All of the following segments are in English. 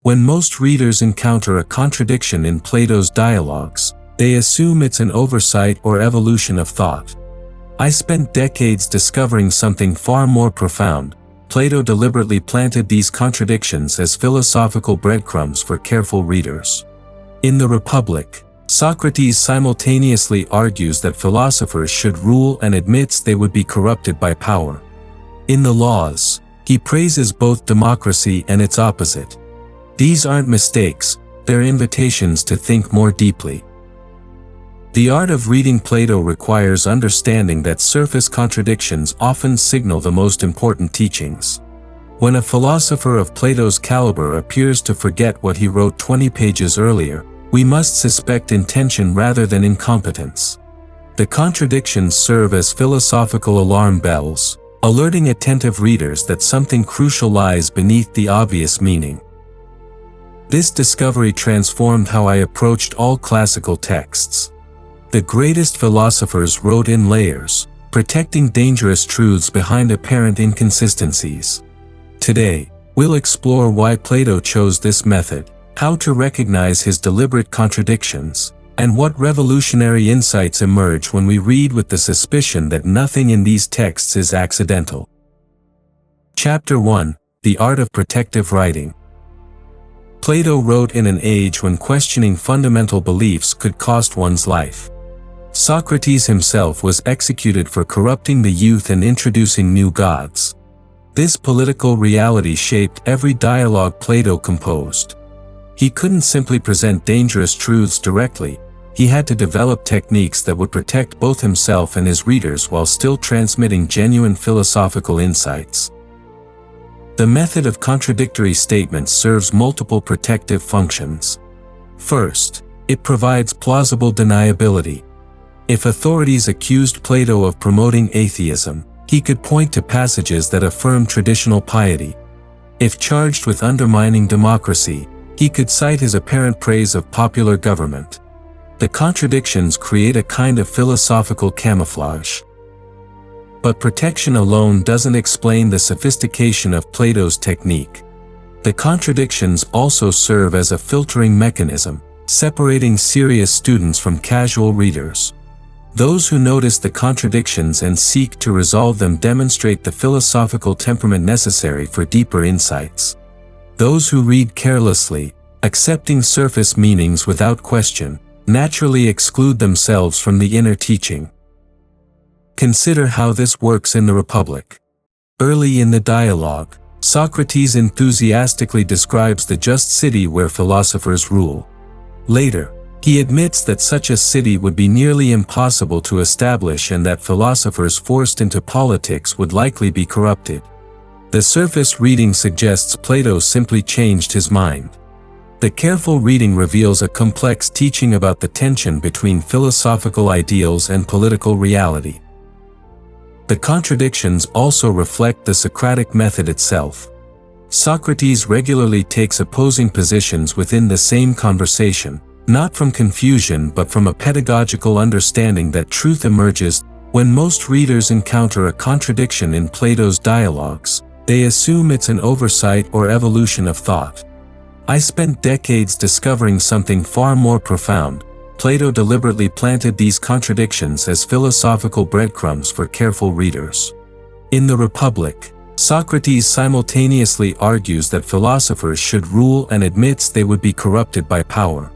When most readers encounter a contradiction in Plato's dialogues, they assume it's an oversight or evolution of thought. I spent decades discovering something far more profound. Plato deliberately planted these contradictions as philosophical breadcrumbs for careful readers. In the Republic, Socrates simultaneously argues that philosophers should rule and admits they would be corrupted by power. In the Laws, he praises both democracy and its opposite. These aren't mistakes, they're invitations to think more deeply. The art of reading Plato requires understanding that surface contradictions often signal the most important teachings. When a philosopher of Plato's caliber appears to forget what he wrote 20 pages earlier, we must suspect intention rather than incompetence. The contradictions serve as philosophical alarm bells, alerting attentive readers that something crucial lies beneath the obvious meaning. This discovery transformed how I approached all classical texts. The greatest philosophers wrote in layers, protecting dangerous truths behind apparent inconsistencies. Today, we'll explore why Plato chose this method, how to recognize his deliberate contradictions, and what revolutionary insights emerge when we read with the suspicion that nothing in these texts is accidental. Chapter 1: The Art of Protective Writing. Plato wrote in an age when questioning fundamental beliefs could cost one's life. Socrates himself was executed for corrupting the youth and introducing new gods. This political reality shaped every dialogue Plato composed. He couldn't simply present dangerous truths directly, he had to develop techniques that would protect both himself and his readers while still transmitting genuine philosophical insights. The method of contradictory statements serves multiple protective functions. First, it provides plausible deniability. If authorities accused Plato of promoting atheism, he could point to passages that affirm traditional piety. If charged with undermining democracy, he could cite his apparent praise of popular government. The contradictions create a kind of philosophical camouflage. But protection alone doesn't explain the sophistication of Plato's technique. The contradictions also serve as a filtering mechanism, separating serious students from casual readers. Those who notice the contradictions and seek to resolve them demonstrate the philosophical temperament necessary for deeper insights. Those who read carelessly, accepting surface meanings without question, naturally exclude themselves from the inner teaching. Consider how this works in the Republic. Early in the dialogue, Socrates enthusiastically describes the just city where philosophers rule. Later, he admits that such a city would be nearly impossible to establish and that philosophers forced into politics would likely be corrupted. The surface reading suggests Plato simply changed his mind. The careful reading reveals a complex teaching about the tension between philosophical ideals and political reality. The contradictions also reflect the Socratic method itself. Socrates regularly takes opposing positions within the same conversation, not from confusion but from a pedagogical understanding that truth emerges. When most readers encounter a contradiction in Plato's dialogues, they assume it's an oversight or evolution of thought. I spent decades discovering something far more profound. Plato deliberately planted these contradictions as philosophical breadcrumbs for careful readers. In the Republic, Socrates simultaneously argues that philosophers should rule and admits they would be corrupted by power.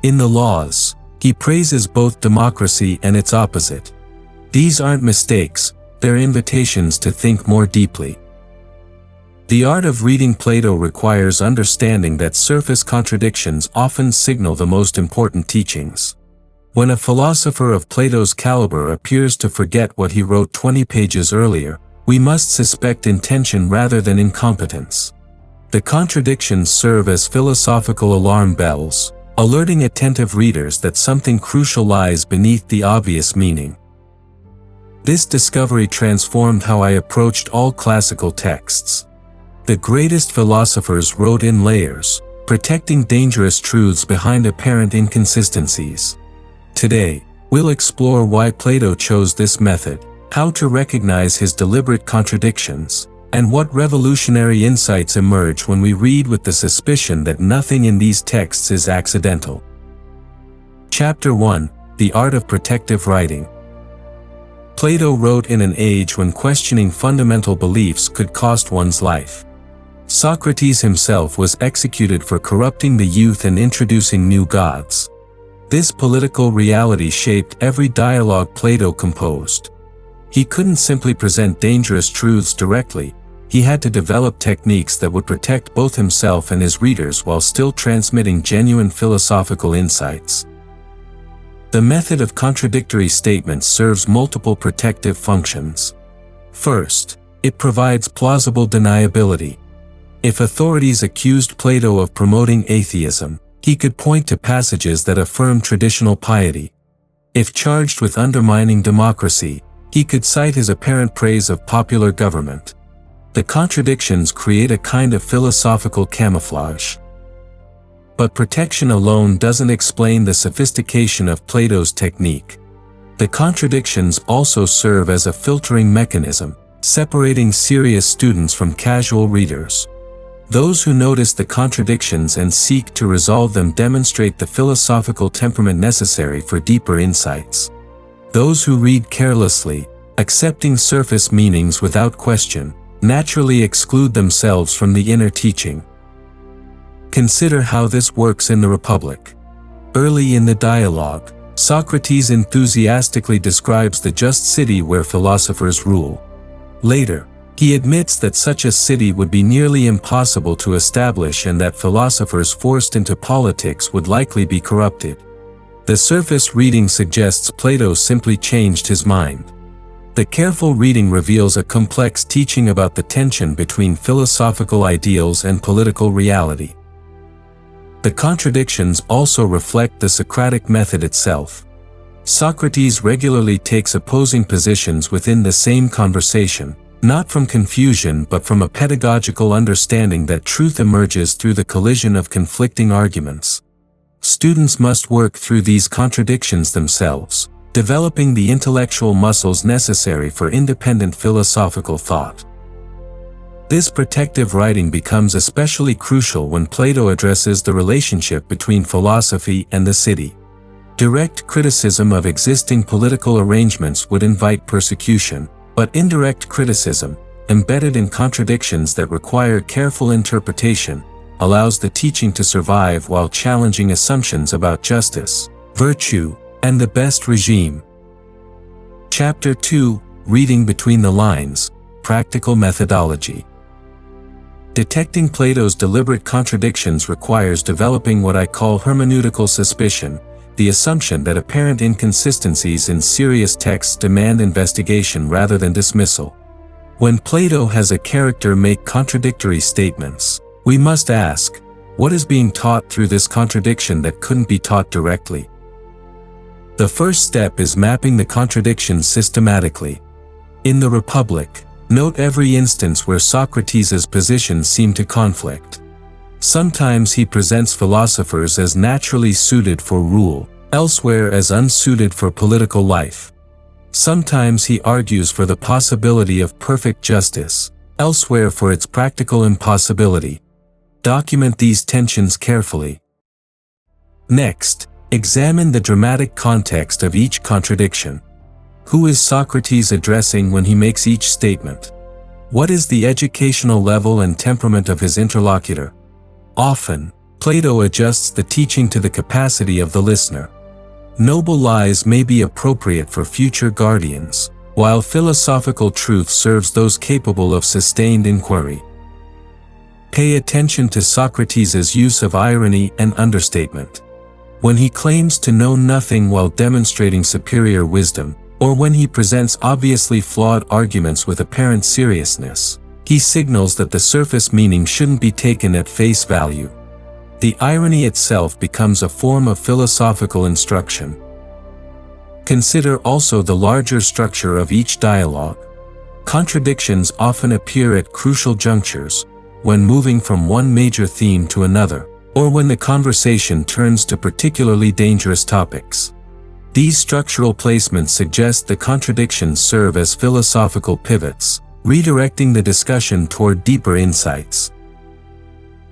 In the Laws, he praises both democracy and its opposite. These aren't mistakes, they're invitations to think more deeply. The art of reading Plato requires understanding that surface contradictions often signal the most important teachings. When a philosopher of Plato's caliber appears to forget what he wrote 20 pages earlier, we must suspect intention rather than incompetence. The contradictions serve as philosophical alarm bells, alerting attentive readers that something crucial lies beneath the obvious meaning. This discovery transformed how I approached all classical texts. The greatest philosophers wrote in layers, protecting dangerous truths behind apparent inconsistencies. Today, we'll explore why Plato chose this method, how to recognize his deliberate contradictions, And what revolutionary insights emerge when we read with the suspicion that nothing in these texts is accidental. Chapter 1: The Art of Protective Writing. Plato wrote in an age when questioning fundamental beliefs could cost one's life. Socrates himself was executed for corrupting the youth and introducing new gods. This political reality shaped every dialogue Plato composed. He couldn't simply present dangerous truths directly. He had to develop techniques that would protect both himself and his readers while still transmitting genuine philosophical insights. The method of contradictory statements serves multiple protective functions. First, it provides plausible deniability. If authorities accused Plato of promoting atheism, he could point to passages that affirm traditional piety. If charged with undermining democracy, he could cite his apparent praise of popular government. The contradictions create a kind of philosophical camouflage. But protection alone doesn't explain the sophistication of Plato's technique. The contradictions also serve as a filtering mechanism, separating serious students from casual readers. Those who notice the contradictions and seek to resolve them demonstrate the philosophical temperament necessary for deeper insights. Those who read carelessly, accepting surface meanings without question, naturally exclude themselves from the inner teaching. Consider how this works in the Republic. Early in the dialogue, Socrates enthusiastically describes the just city where philosophers rule. Later, he admits that such a city would be nearly impossible to establish and that philosophers forced into politics would likely be corrupted. The surface reading suggests Plato simply changed his mind. The careful reading reveals a complex teaching about the tension between philosophical ideals and political reality. The contradictions also reflect the Socratic method itself. Socrates regularly takes opposing positions within the same conversation, not from confusion but from a pedagogical understanding that truth emerges through the collision of conflicting arguments. Students must work through these contradictions themselves, developing the intellectual muscles necessary for independent philosophical thought. This protective writing becomes especially crucial when Plato addresses the relationship between philosophy and the city. Direct criticism of existing political arrangements would invite persecution, but indirect criticism, embedded in contradictions that require careful interpretation, allows the teaching to survive while challenging assumptions about justice, virtue, and the best regime. Chapter 2: Reading Between the Lines, Practical Methodology. Detecting Plato's deliberate contradictions requires developing what I call hermeneutical suspicion, the assumption that apparent inconsistencies in serious texts demand investigation rather than dismissal. When Plato has a character make contradictory statements, we must ask, what is being taught through this contradiction that couldn't be taught directly? The first step is mapping the contradictions systematically. In the Republic, note every instance where Socrates' positions seem to conflict. Sometimes he presents philosophers as naturally suited for rule, elsewhere as unsuited for political life. Sometimes he argues for the possibility of perfect justice, elsewhere for its practical impossibility. Document these tensions carefully. Next, examine the dramatic context of each contradiction. Who is Socrates addressing when he makes each statement? What is the educational level and temperament of his interlocutor? Often, Plato adjusts the teaching to the capacity of the listener. Noble lies may be appropriate for future guardians, while philosophical truth serves those capable of sustained inquiry. Pay attention to Socrates' use of irony and understatement. When he claims to know nothing while demonstrating superior wisdom, or when he presents obviously flawed arguments with apparent seriousness, he signals that the surface meaning shouldn't be taken at face value. The irony itself becomes a form of philosophical instruction. Consider also the larger structure of each dialogue. Contradictions often appear at crucial junctures, when moving from one major theme to another, or when the conversation turns to particularly dangerous topics. These structural placements suggest the contradictions serve as philosophical pivots, redirecting the discussion toward deeper insights.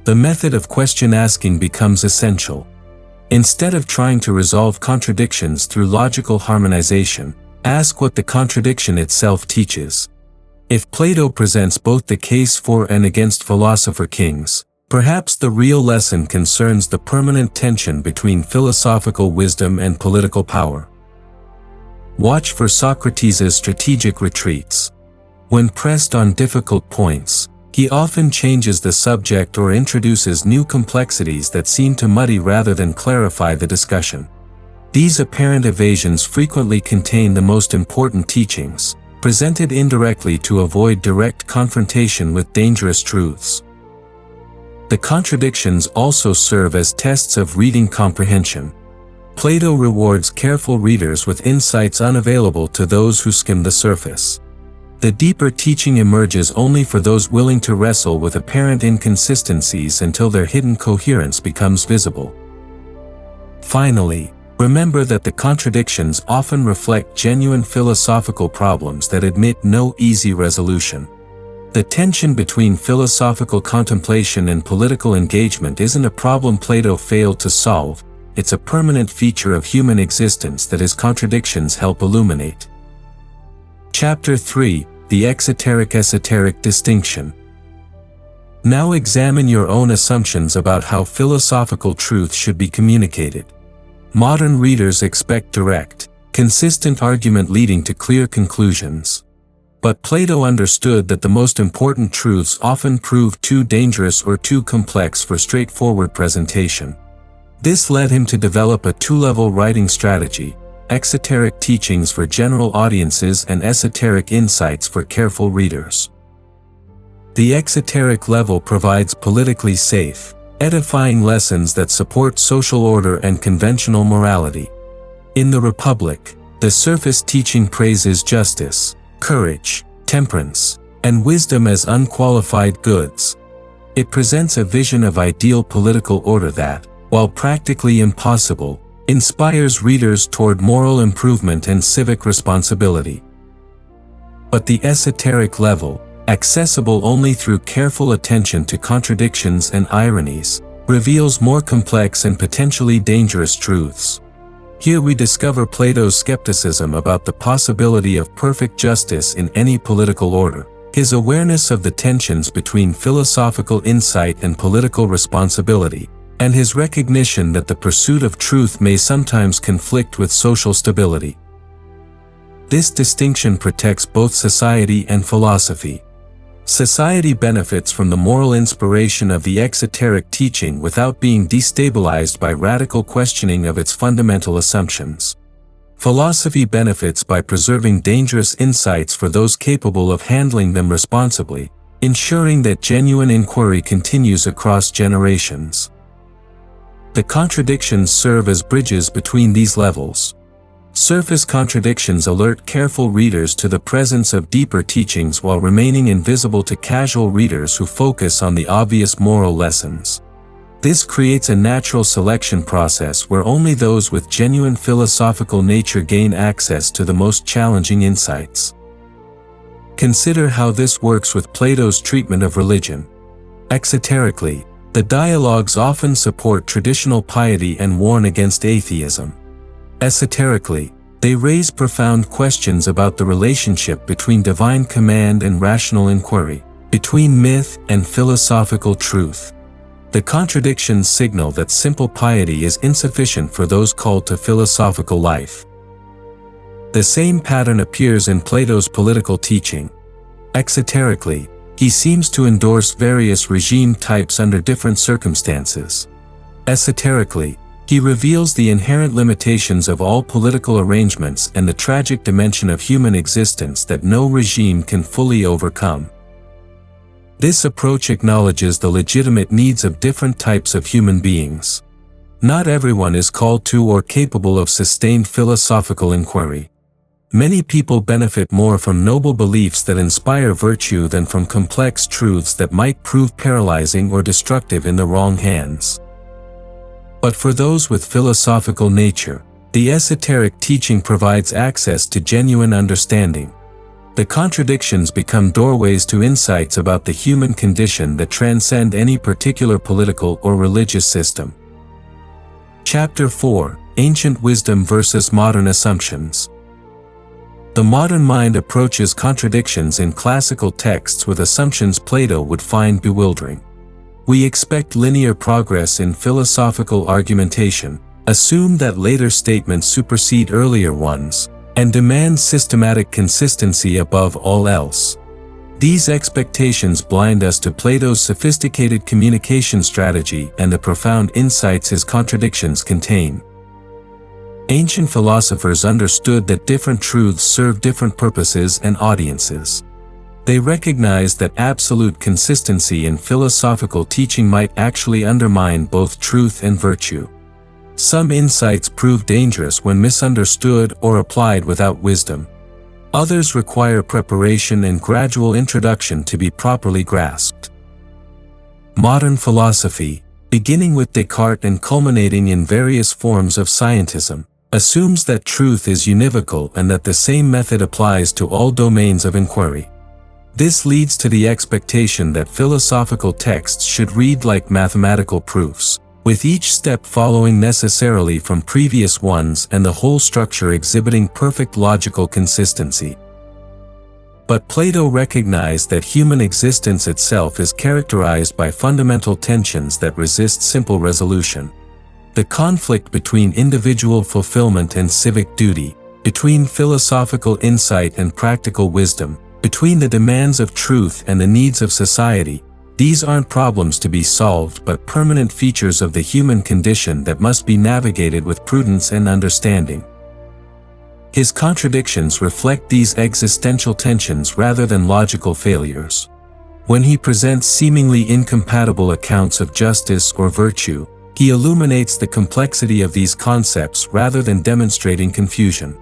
The method of question asking becomes essential. Instead of trying to resolve contradictions through logical harmonization, ask what the contradiction itself teaches. If Plato presents both the case for and against philosopher kings, perhaps the real lesson concerns the permanent tension between philosophical wisdom and political power. Watch for Socrates' strategic retreats. When pressed on difficult points, he often changes the subject or introduces new complexities that seem to muddy rather than clarify the discussion. These apparent evasions frequently contain the most important teachings, presented indirectly to avoid direct confrontation with dangerous truths. The contradictions also serve as tests of reading comprehension. Plato rewards careful readers with insights unavailable to those who skim the surface. The deeper teaching emerges only for those willing to wrestle with apparent inconsistencies until their hidden coherence becomes visible. Finally, remember that the contradictions often reflect genuine philosophical problems that admit no easy resolution. The tension between philosophical contemplation and political engagement isn't a problem Plato failed to solve, it's a permanent feature of human existence that his contradictions help illuminate. Chapter 3: The Exoteric Distinction. Now examine your own assumptions about how philosophical truth should be communicated. Modern readers expect direct, consistent argument leading to clear conclusions. But Plato understood that the most important truths often prove too dangerous or too complex for straightforward presentation. This led him to develop a two-level writing strategy: exoteric teachings for general audiences and esoteric insights for careful readers. The exoteric level provides politically safe, edifying lessons that support social order and conventional morality. In the Republic, the surface teaching praises justice, courage, temperance, and wisdom as unqualified goods. It presents a vision of ideal political order that, while practically impossible, inspires readers toward moral improvement and civic responsibility. But the esoteric level, accessible only through careful attention to contradictions and ironies, reveals more complex and potentially dangerous truths. Here we discover Plato's skepticism about the possibility of perfect justice in any political order, his awareness of the tensions between philosophical insight and political responsibility, and his recognition that the pursuit of truth may sometimes conflict with social stability. This distinction protects both society and philosophy. Society benefits from the moral inspiration of the exoteric teaching without being destabilized by radical questioning of its fundamental assumptions. Philosophy benefits by preserving dangerous insights for those capable of handling them responsibly, ensuring that genuine inquiry continues across generations. The contradictions serve as bridges between these levels. Surface contradictions alert careful readers to the presence of deeper teachings while remaining invisible to casual readers who focus on the obvious moral lessons. This creates a natural selection process where only those with genuine philosophical nature gain access to the most challenging insights. Consider how this works with Plato's treatment of religion. Exoterically, the dialogues often support traditional piety and warn against atheism. Esoterically, they raise profound questions about the relationship between divine command and rational inquiry, between myth and philosophical truth. The contradictions signal that simple piety is insufficient for those called to philosophical life. The same pattern appears in Plato's political teaching. Exoterically, he seems to endorse various regime types under different circumstances. Esoterically, he reveals the inherent limitations of all political arrangements and the tragic dimension of human existence that no regime can fully overcome. This approach acknowledges the legitimate needs of different types of human beings. Not everyone is called to or capable of sustained philosophical inquiry. Many people benefit more from noble beliefs that inspire virtue than from complex truths that might prove paralyzing or destructive in the wrong hands. But for those with philosophical nature, the esoteric teaching provides access to genuine understanding. The contradictions become doorways to insights about the human condition that transcend any particular political or religious system. Chapter 4: Ancient Wisdom versus Modern Assumptions. The modern mind approaches contradictions in classical texts with assumptions Plato would find bewildering. We expect linear progress in philosophical argumentation, assume that later statements supersede earlier ones, and demand systematic consistency above all else. These expectations blind us to Plato's sophisticated communication strategy and the profound insights his contradictions contain. Ancient philosophers understood that different truths serve different purposes and audiences. They recognized that absolute consistency in philosophical teaching might actually undermine both truth and virtue. Some insights prove dangerous when misunderstood or applied without wisdom. Others require preparation and gradual introduction to be properly grasped. Modern philosophy, beginning with Descartes and culminating in various forms of scientism, assumes that truth is univocal and that the same method applies to all domains of inquiry. This leads to the expectation that philosophical texts should read like mathematical proofs, with each step following necessarily from previous ones and the whole structure exhibiting perfect logical consistency. But Plato recognized that human existence itself is characterized by fundamental tensions that resist simple resolution. The conflict between individual fulfillment and civic duty, between philosophical insight and practical wisdom, between the demands of truth and the needs of society, these aren't problems to be solved but permanent features of the human condition that must be navigated with prudence and understanding. His contradictions reflect these existential tensions rather than logical failures. When he presents seemingly incompatible accounts of justice or virtue, he illuminates the complexity of these concepts rather than demonstrating confusion.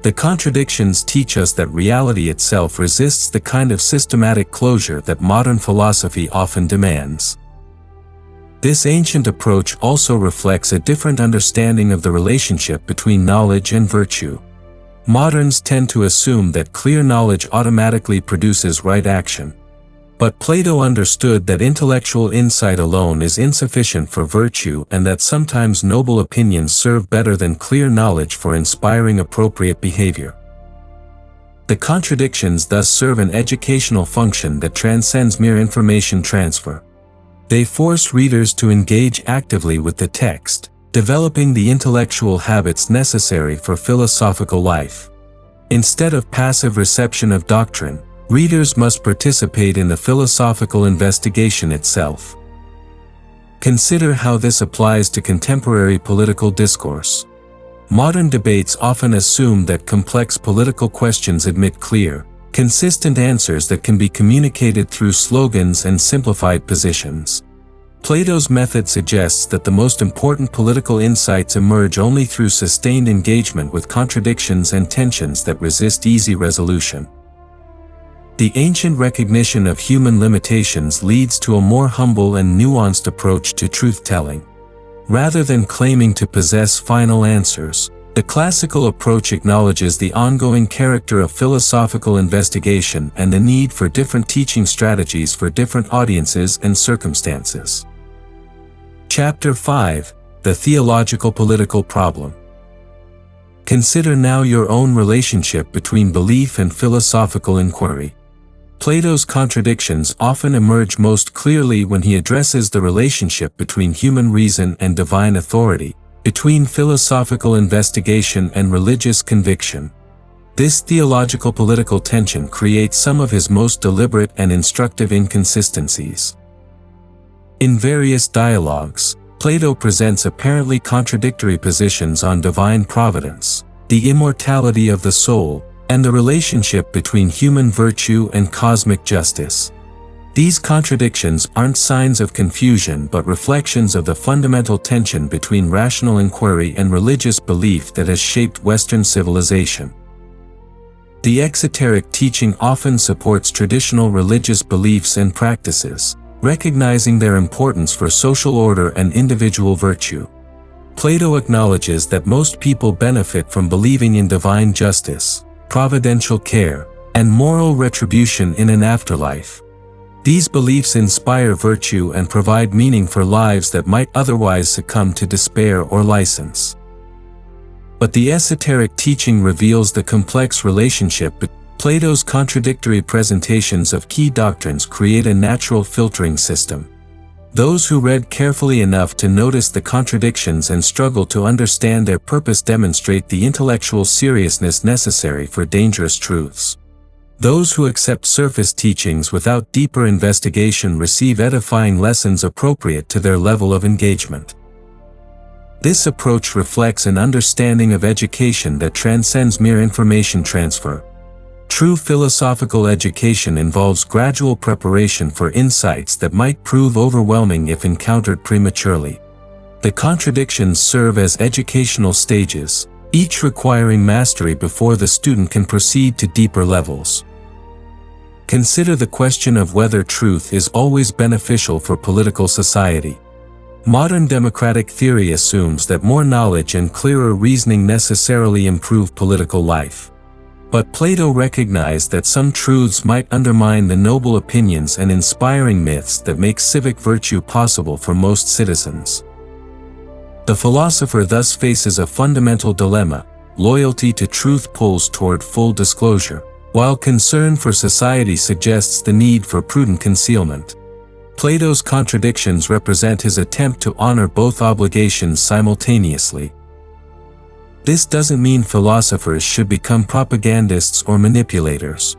The contradictions teach us that reality itself resists the kind of systematic closure that modern philosophy often demands. This ancient approach also reflects a different understanding of the relationship between knowledge and virtue. Moderns tend to assume that clear knowledge automatically produces right action. But Plato understood that intellectual insight alone is insufficient for virtue and that sometimes noble opinions serve better than clear knowledge for inspiring appropriate behavior. The contradictions thus serve an educational function that transcends mere information transfer. They force readers to engage actively with the text, developing the intellectual habits necessary for philosophical life. Instead of passive reception of doctrine, readers must participate in the philosophical investigation itself. Consider how this applies to contemporary political discourse. Modern debates often assume that complex political questions admit clear, consistent answers that can be communicated through slogans and simplified positions. Plato's method suggests that the most important political insights emerge only through sustained engagement with contradictions and tensions that resist easy resolution. The ancient recognition of human limitations leads to a more humble and nuanced approach to truth-telling. Rather than claiming to possess final answers, the classical approach acknowledges the ongoing character of philosophical investigation and the need for different teaching strategies for different audiences and circumstances. Chapter 5: The Theological Political Problem. Consider now your own relationship between belief and philosophical inquiry. Plato's contradictions often emerge most clearly when he addresses the relationship between human reason and divine authority, between philosophical investigation and religious conviction. This theological political tension creates some of his most deliberate and instructive inconsistencies. In various dialogues, Plato presents apparently contradictory positions on divine providence, the immortality of the soul, and the relationship between human virtue and cosmic justice. These contradictions aren't signs of confusion but reflections of the fundamental tension between rational inquiry and religious belief that has shaped Western civilization. The exoteric teaching often supports traditional religious beliefs and practices, recognizing their importance for social order and individual virtue. Plato acknowledges that most people benefit from believing in divine justice, providential care, and moral retribution in an afterlife. These beliefs inspire virtue and provide meaning for lives that might otherwise succumb to despair or license. But the esoteric teaching reveals the complex relationship between Plato's contradictory presentations of key doctrines create a natural filtering system. Those who read carefully enough to notice the contradictions and struggle to understand their purpose demonstrate the intellectual seriousness necessary for dangerous truths. Those who accept surface teachings without deeper investigation receive edifying lessons appropriate to their level of engagement. This approach reflects an understanding of education that transcends mere information transfer. True philosophical education involves gradual preparation for insights that might prove overwhelming if encountered prematurely. The contradictions serve as educational stages, each requiring mastery before the student can proceed to deeper levels. Consider the question of whether truth is always beneficial for political society. Modern democratic theory assumes that more knowledge and clearer reasoning necessarily improve political life. But Plato recognized that some truths might undermine the noble opinions and inspiring myths that make civic virtue possible for most citizens. The philosopher thus faces a fundamental dilemma: loyalty to truth pulls toward full disclosure, while concern for society suggests the need for prudent concealment. Plato's contradictions represent his attempt to honor both obligations simultaneously. This doesn't mean philosophers should become propagandists or manipulators.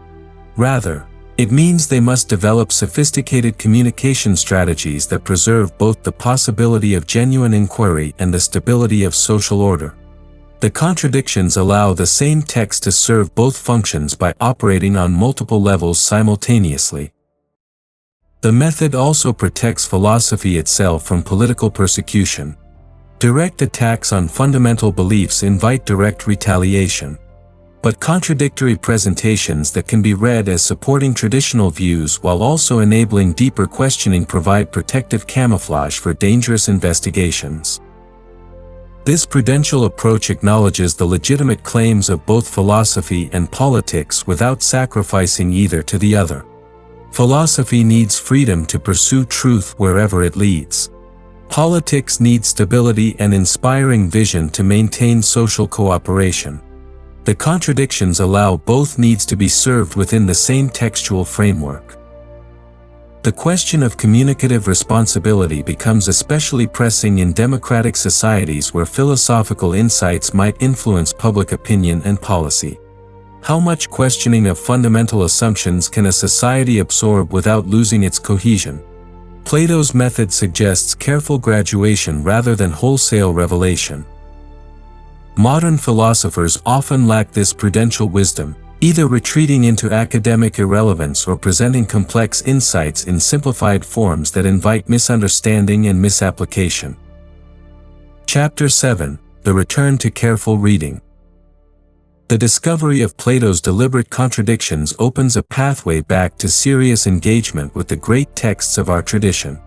Rather, it means they must develop sophisticated communication strategies that preserve both the possibility of genuine inquiry and the stability of social order. The contradictions allow the same text to serve both functions by operating on multiple levels simultaneously. The method also protects philosophy itself from political persecution. Direct attacks on fundamental beliefs invite direct retaliation. But contradictory presentations that can be read as supporting traditional views while also enabling deeper questioning provide protective camouflage for dangerous investigations. This prudential approach acknowledges the legitimate claims of both philosophy and politics without sacrificing either to the other. Philosophy needs freedom to pursue truth wherever it leads. Politics needs stability and inspiring vision to maintain social cooperation. The contradictions allow both needs to be served within the same textual framework. The question of communicative responsibility becomes especially pressing in democratic societies where philosophical insights might influence public opinion and policy. How much questioning of fundamental assumptions can a society absorb without losing its cohesion? Plato's method suggests careful graduation rather than wholesale revelation. Modern philosophers often lack this prudential wisdom, either retreating into academic irrelevance or presenting complex insights in simplified forms that invite misunderstanding and misapplication. Chapter 7: The Return to Careful Reading. The discovery of Plato's deliberate contradictions opens a pathway back to serious engagement with the great texts of our tradition.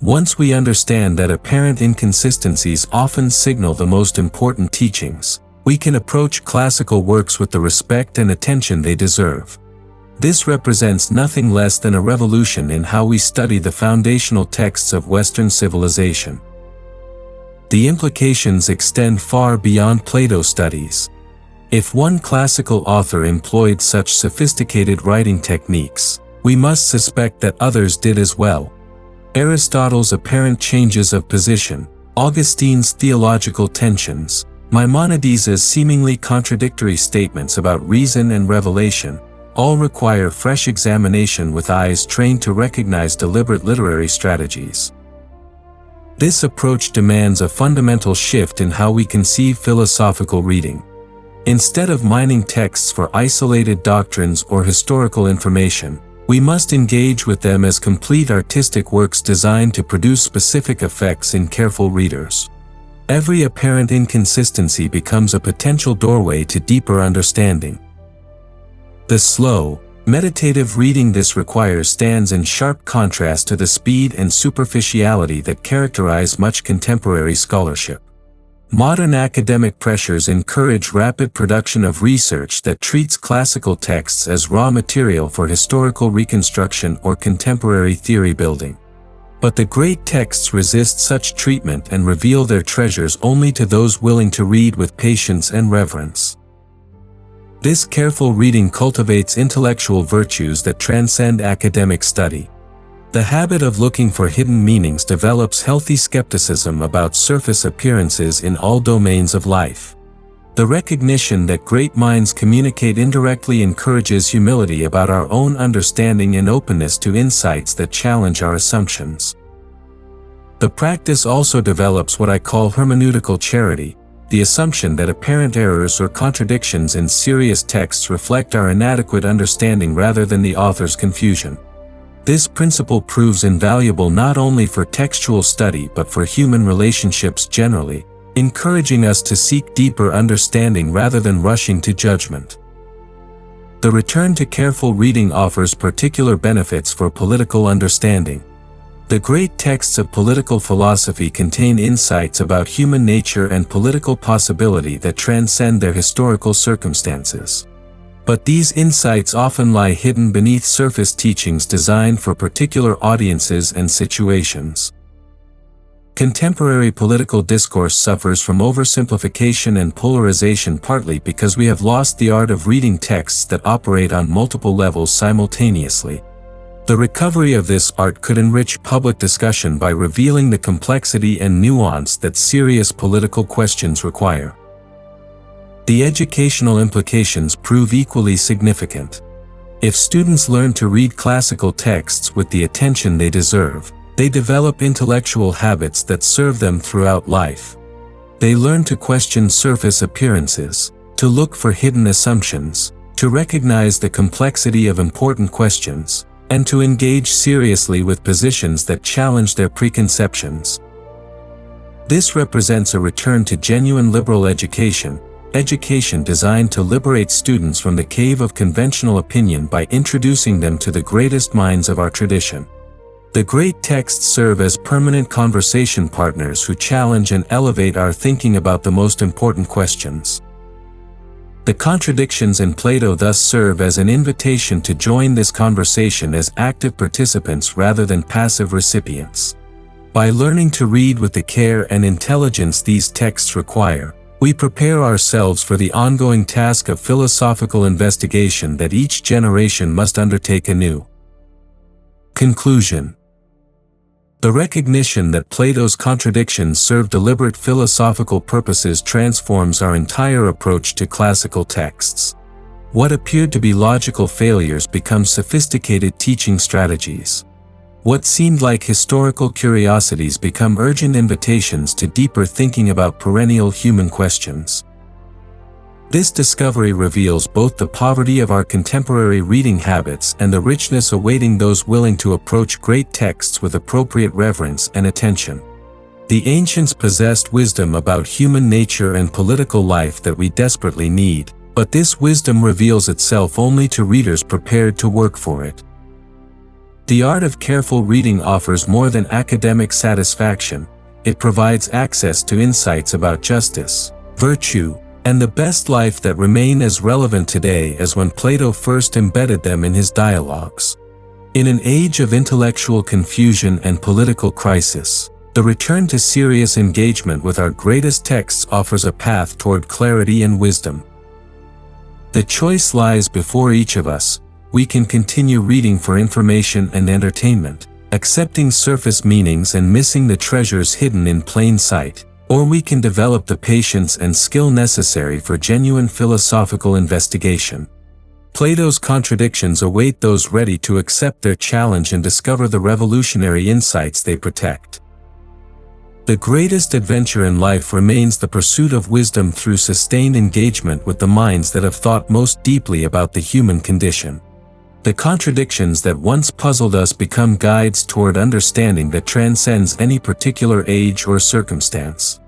Once we understand that apparent inconsistencies often signal the most important teachings, we can approach classical works with the respect and attention they deserve. This represents nothing less than a revolution in how we study the foundational texts of Western civilization. The implications extend far beyond Plato's studies. If one classical author employed such sophisticated writing techniques, we must suspect that others did as well. Aristotle's apparent changes of position, Augustine's theological tensions, Maimonides' seemingly contradictory statements about reason and revelation, all require fresh examination with eyes trained to recognize deliberate literary strategies. This approach demands a fundamental shift in how we conceive philosophical reading. Instead of mining texts for isolated doctrines or historical information, we must engage with them as complete artistic works designed to produce specific effects in careful readers. Every apparent inconsistency becomes a potential doorway to deeper understanding. The slow, meditative reading this requires stands in sharp contrast to the speed and superficiality that characterize much contemporary scholarship. Modern academic pressures encourage rapid production of research that treats classical texts as raw material for historical reconstruction or contemporary theory building. But the great texts resist such treatment and reveal their treasures only to those willing to read with patience and reverence. This careful reading cultivates intellectual virtues that transcend academic study. The habit of looking for hidden meanings develops healthy skepticism about surface appearances in all domains of life. The recognition that great minds communicate indirectly encourages humility about our own understanding and openness to insights that challenge our assumptions. The practice also develops what I call hermeneutical charity, the assumption that apparent errors or contradictions in serious texts reflect our inadequate understanding rather than the author's confusion. This principle proves invaluable not only for textual study but for human relationships generally, encouraging us to seek deeper understanding rather than rushing to judgment. The return to careful reading offers particular benefits for political understanding. The great texts of political philosophy contain insights about human nature and political possibility that transcend their historical circumstances. But these insights often lie hidden beneath surface teachings designed for particular audiences and situations. Contemporary political discourse suffers from oversimplification and polarization partly because we have lost the art of reading texts that operate on multiple levels simultaneously. The recovery of this art could enrich public discussion by revealing the complexity and nuance that serious political questions require. The educational implications prove equally significant. If students learn to read classical texts with the attention they deserve, they develop intellectual habits that serve them throughout life. They learn to question surface appearances, to look for hidden assumptions, to recognize the complexity of important questions, and to engage seriously with positions that challenge their preconceptions. This represents a return to genuine liberal education designed to liberate students from the cave of conventional opinion by introducing them to the greatest minds of our tradition. The great texts serve as permanent conversation partners who challenge and elevate our thinking about the most important questions. The contradictions in Plato thus serve as an invitation to join this conversation as active participants rather than passive recipients. By learning to read with the care and intelligence these texts require, we prepare ourselves for the ongoing task of philosophical investigation that each generation must undertake anew. Conclusion. The recognition that Plato's contradictions serve deliberate philosophical purposes transforms our entire approach to classical texts. What appeared to be logical failures become sophisticated teaching strategies. What seemed like historical curiosities become urgent invitations to deeper thinking about perennial human questions. This discovery reveals both the poverty of our contemporary reading habits and the richness awaiting those willing to approach great texts with appropriate reverence and attention. The ancients possessed wisdom about human nature and political life that we desperately need, but this wisdom reveals itself only to readers prepared to work for it. The art of careful reading offers more than academic satisfaction. It provides access to insights about justice, virtue, and the best life that remain as relevant today as when Plato first embedded them in his dialogues. In an age of intellectual confusion and political crisis, the return to serious engagement with our greatest texts offers a path toward clarity and wisdom. The choice lies before each of us. We can continue reading for information and entertainment, accepting surface meanings and missing the treasures hidden in plain sight, or we can develop the patience and skill necessary for genuine philosophical investigation. Plato's contradictions await those ready to accept their challenge and discover the revolutionary insights they protect. The greatest adventure in life remains the pursuit of wisdom through sustained engagement with the minds that have thought most deeply about the human condition. The contradictions that once puzzled us become guides toward understanding that transcends any particular age or circumstance.